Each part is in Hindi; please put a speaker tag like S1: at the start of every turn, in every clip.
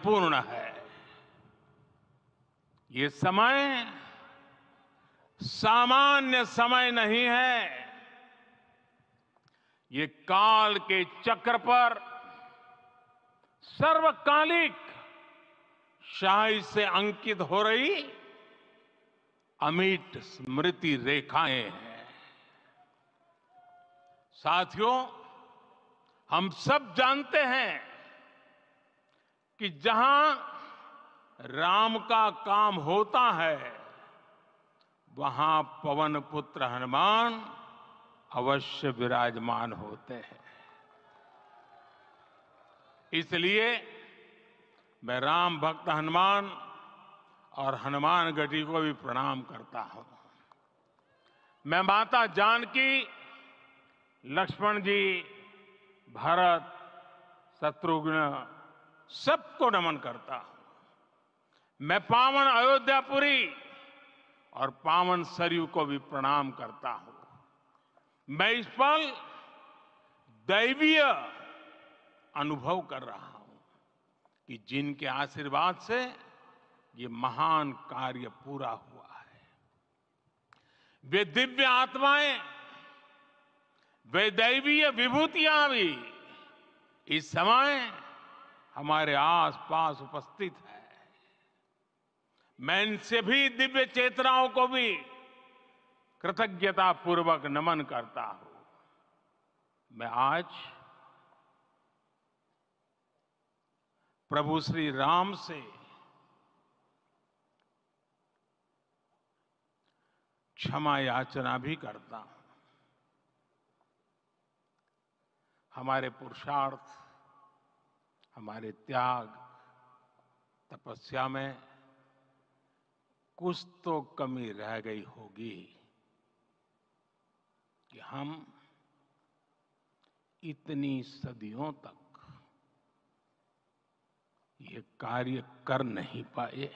S1: तात्पर्यपूर्ण है। ये समय सामान्य समय नहीं है। ये काल के चक्र पर सर्वकालिक शाही से अंकित हो रही अमिट स्मृति रेखाएं हैं। साथियों, हम सब जानते हैं कि जहां राम का काम होता है वहां पवन पुत्र हनुमान अवश्य विराजमान होते हैं। इसलिए मैं राम भक्त हनुमान और हनुमान गढ़ी को भी प्रणाम करता हूं। मैं माता जानकी, लक्ष्मण जी, भरत, शत्रुघ्न सबको नमन करता हूं। मैं पावन अयोध्यापुरी और पावन सरयू को भी प्रणाम करता हूं। मैं इस पल दैवीय अनुभव कर रहा हूं कि जिनके आशीर्वाद से ये महान कार्य पूरा हुआ है। वे दिव्य आत्माएं, वे दैवीय विभूतियां भी इस समय हमारे आसपास उपस्थित है। मैं इन सभी दिव्य चेतनाओं को भी कृतज्ञता पूर्वक नमन करता हूं। मैं आज प्रभु श्री राम से क्षमा याचना भी करता हूं। हमारे पुरुषार्थ, हमारे त्याग, तपस्या में कुछ तो कमी रह गई होगी कि हम इतनी सदियों तक ये कार्य कर नहीं पाए।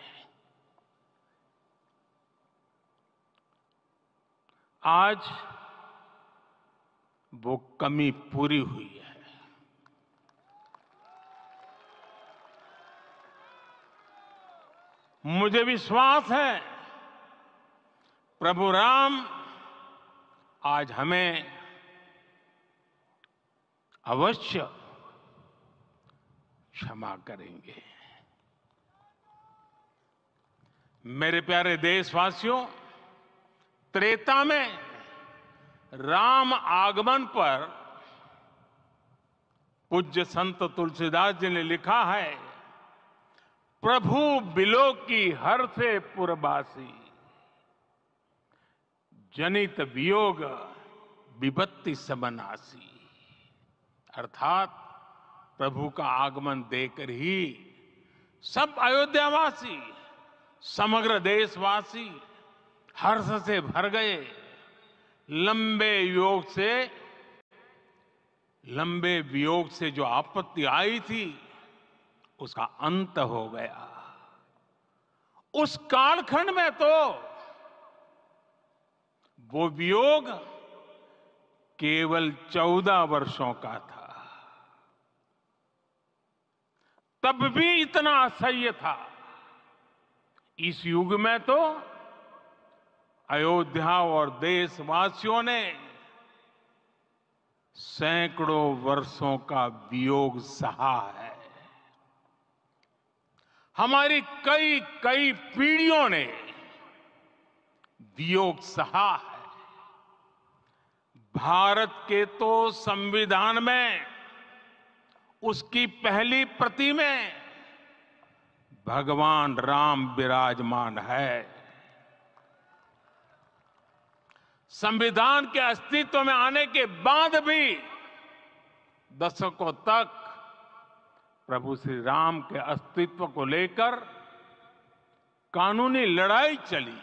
S1: आज वो कमी पूरी हुई है। मुझे विश्वास है प्रभु राम आज हमें अवश्य क्षमा करेंगे। मेरे प्यारे देशवासियों, त्रेता में राम आगमन पर पूज्य संत तुलसीदास जी ने लिखा है, प्रभु बिलो की हर से पुरबासी, जनित वियोग विपत्ति समनासी। अर्थात प्रभु का आगमन देकर ही सब अयोध्यावासी, समग्र देशवासी हर्ष से भर गए। लंबे वियोग से जो आपत्ति आई थी उसका अंत हो गया। उस कालखंड में तो वो वियोग केवल 14 वर्षों का था। तब भी इतना असह्य था। इस युग में तो अयोध्या और देशवासियों ने सैकड़ों वर्षों का वियोग सहा है। हमारी कई कई पीढ़ियों ने वियोग सहा है। भारत के तो संविधान में उसकी पहली प्रति में भगवान राम विराजमान है। संविधान के अस्तित्व में आने के बाद भी दशकों तक प्रभु श्री राम के अस्तित्व को लेकर कानूनी लड़ाई चली।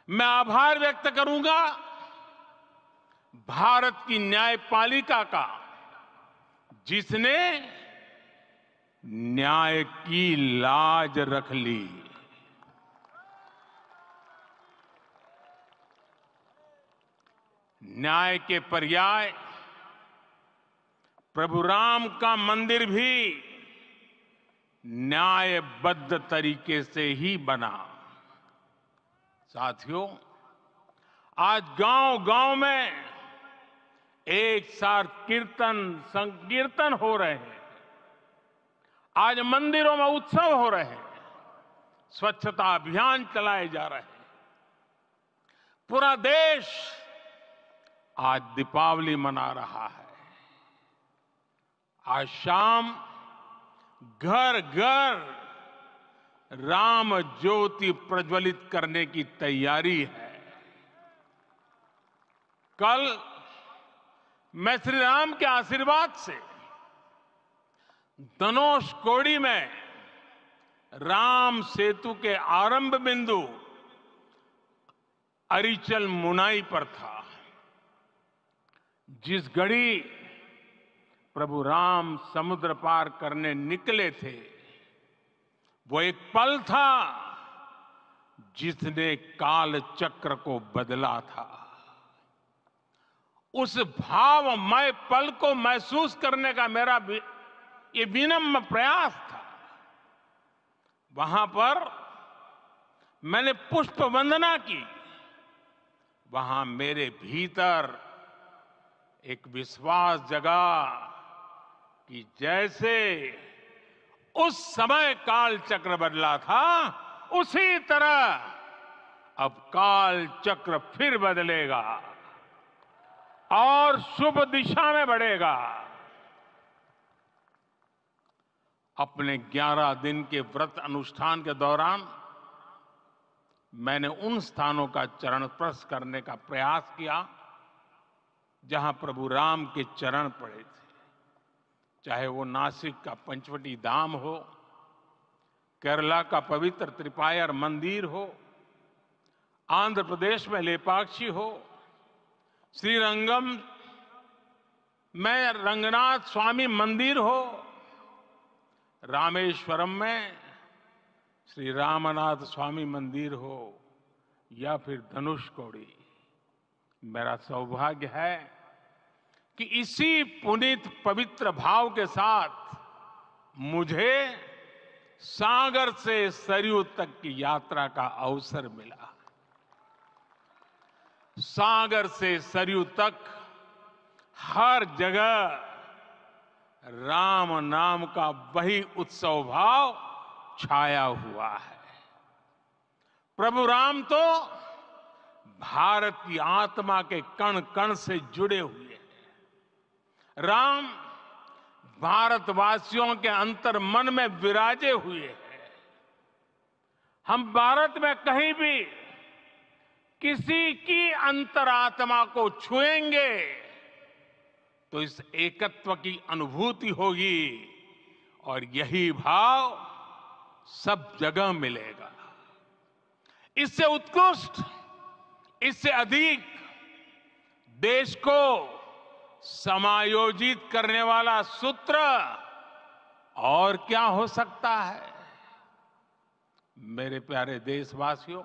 S1: मैं आभार व्यक्त करूंगा भारत की न्यायपालिका का, जिसने न्याय की लाज रख ली। न्याय के पर्याय प्रभु राम का मंदिर भी न्यायबद्ध तरीके से ही बना। साथियों, आज गांव-गांव में एक साथ कीर्तन संकीर्तन हो रहे हैं। आज मंदिरों में उत्सव हो रहे हैं, स्वच्छता अभियान चलाए जा रहे हैं। पूरा देश आज दीपावली मना रहा है। आज शाम घर घर राम ज्योति प्रज्वलित करने की तैयारी है। कल मैं श्री राम के आशीर्वाद से धनुषकोडी में राम सेतु के आरंभ बिंदु अरिचल मुनाई पर था। जिस घड़ी प्रभु राम समुद्र पार करने निकले थे, वो एक पल था जिसने काल चक्र को बदला था। उस भावमय पल को महसूस करने का मेरा ये विनम्र प्रयास था। वहां पर मैंने पुष्प वंदना की। वहां मेरे भीतर एक विश्वास जगा कि जैसे उस समय काल चक्र बदला था, उसी तरह अब काल चक्र फिर बदलेगा और शुभ दिशा में बढ़ेगा। अपने 11 दिन के व्रत अनुष्ठान के दौरान मैंने उन स्थानों का चरण स्पर्श करने का प्रयास किया जहां प्रभु राम के चरण पड़े थे। चाहे वो नासिक का पंचवटी धाम हो, केरला का पवित्र त्रिपायर मंदिर हो, आंध्र प्रदेश में लेपाक्षी हो, श्रीरंगम में रंगनाथ स्वामी मंदिर हो, रामेश्वरम में श्री रामनाथ स्वामी मंदिर हो, या फिर धनुषकोडी। मेरा सौभाग्य है कि इसी पुनीत पवित्र भाव के साथ मुझे सागर से सरयू तक की यात्रा का अवसर मिला। सागर से सरयू तक हर जगह राम नाम का वही उत्सव भाव छाया हुआ है। प्रभु राम तो भारत की आत्मा के कण कण से जुड़े हुए हैं। राम भारतवासियों के अंतर मन में विराजे हुए हैं। हम भारत में कहीं भी किसी की अंतरात्मा को छुएंगे तो इस एकत्व की अनुभूति होगी और यही भाव सब जगह मिलेगा। इससे उत्कृष्ट, इससे अधिक देश को समायोजित करने वाला सूत्र और क्या हो सकता है। मेरे प्यारे देशवासियों,